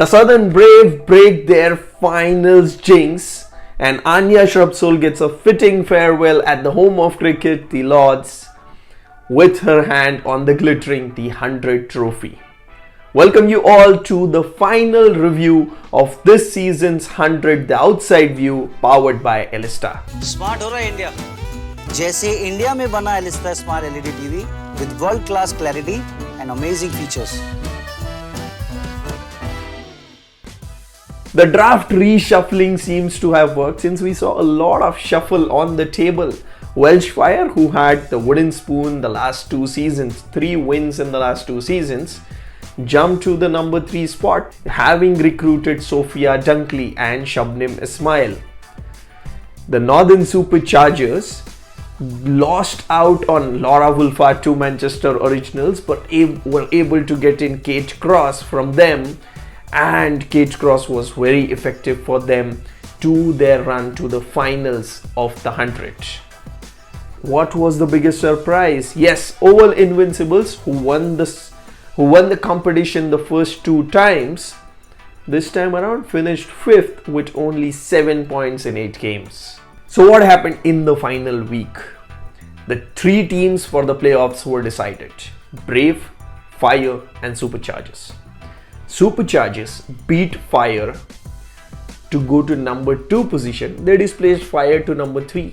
The Southern Brave break their finals jinx, and Anya Shrubsole gets a fitting farewell at the home of cricket, the Lords, with her hand on the glittering T100 trophy. Welcome you all to the final review of this season's 100 The Outside View, powered by Elista. Smart हो रहा है India, जैसे India में बना Elista smart LED TV with world class clarity and amazing features. The draft reshuffling seems to have worked, since we saw a lot of shuffle on the table. Welsh Fire, who had the wooden spoon the last 2 seasons, 3 wins in the last 2 seasons, jumped to the number 3 spot, having recruited Sophia Dunkley and Shabnim Ismail. The Northern Superchargers lost out on Laura Wolfart to Manchester Originals, but were able to get in Kate Cross from them, and Kate Cross was very effective for them to their run to the finals of the 100. What was the biggest surprise? Yes, Oval Invincibles, who won the competition the first 2 times, this time around finished 5th with only 7 points in 8 games. So what happened in the final week? The 3 teams for the playoffs were decided: Brave, Fire and Superchargers. Superchargers beat Fire to go to number 2 position. They displaced Fire to number 3.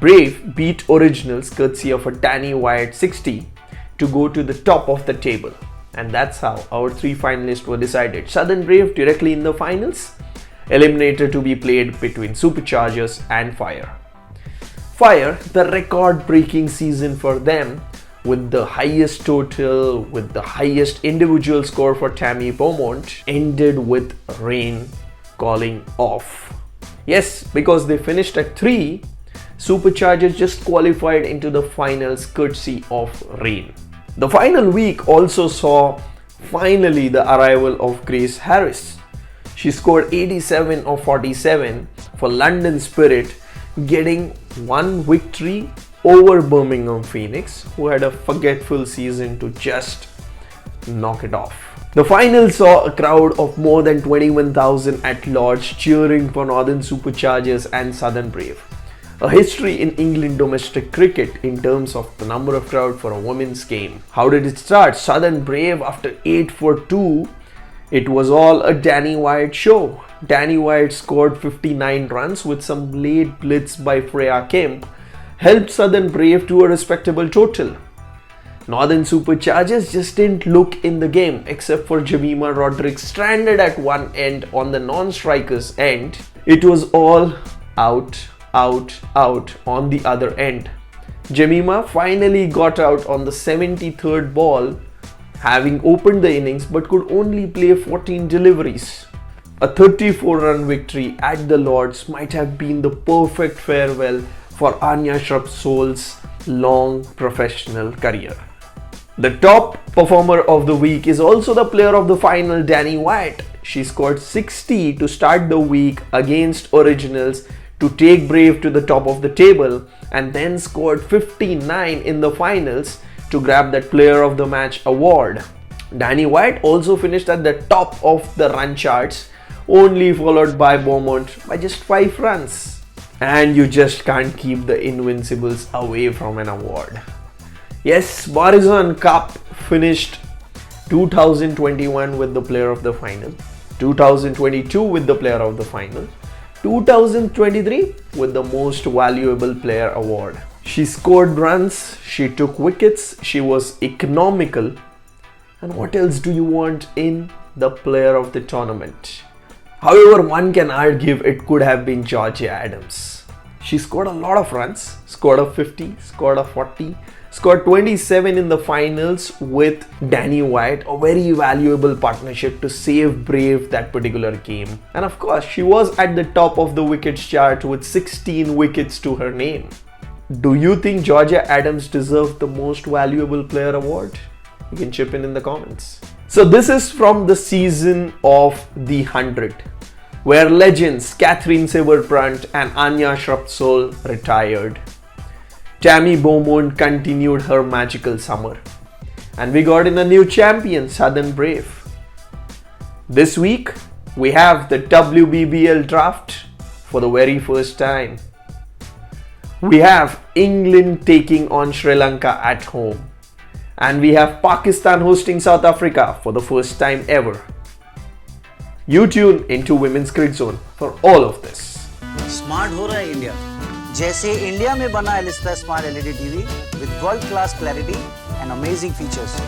Brave beat Originals courtesy of a Danny Wyatt 60 to go to the top of the table. And that's how our 3 finalists were decided. Southern Brave directly in the finals. Eliminator to be played between Superchargers and Fire. Fire, the record-breaking season for them, with the highest total, with the highest individual score for Tammy Beaumont, ended with rain calling off. Yes, because they finished at 3, Superchargers just qualified into the finals courtesy of rain. The final week also saw finally the arrival of Grace Harris. She scored 87 of 47 for London Spirit, getting 1 victory over Birmingham Phoenix, who had a forgetful season, to just knock it off. The final saw a crowd of more than 21,000 at Lords cheering for Northern Superchargers and Southern Brave. A history in England domestic cricket in terms of the number of crowd for a women's game. How did it start? Southern Brave, after 8 for 2, it was all a Danny Wyatt show. Danny Wyatt scored 59 runs with some late blitz by Freya Kemp, helped Southern Brave to a respectable total. Northern Superchargers just didn't look in the game, except for Jemima Roderick stranded at one end on the non-strikers end. It was all out on the other end. Jemima finally got out on the 73rd ball, having opened the innings, but could only play 14 deliveries. A 34-run victory at the Lords might have been the perfect farewell for Anya Shrubsole's long professional career. The top performer of the week is also the player of the final, Danny Wyatt. She scored 60 to start the week against Originals to take Brave to the top of the table, and then scored 59 in the finals to grab that player of the match award. Danny Wyatt also finished at the top of the run charts, only followed by Beaumont by just 5 runs. And you just can't keep the Invincibles away from an award. Yes, Horizon Cup finished 2021 with the player of the final, 2022 with the player of the final, 2023 with the most valuable player award. She scored runs, she took wickets, she was economical. And what else do you want in the player of the tournament? However, one can argue it could have been Georgia Adams. She scored a lot of runs, scored a 50, scored a 40, scored 27 in the finals with Danny Wyatt, a very valuable partnership to save Brave that particular game. And of course, she was at the top of the wickets chart with 16 wickets to her name. Do you think Georgia Adams deserved the most valuable player award? You can chip in the comments. So this is from the season of the 100, where legends Catherine Sievertbrant and Anya Shrubsole retired. Tammy Beaumont continued her magical summer. And we got in a new champion, Southern Brave. This week, we have the WBBL draft for the very first time. We have England taking on Sri Lanka at home. And we have Pakistan hosting South Africa for the first time ever. You tune into Women's CricZone for all of this. Smart हो रहा है India, जैसे India में बना Elista smart LED TV with world class clarity and amazing features.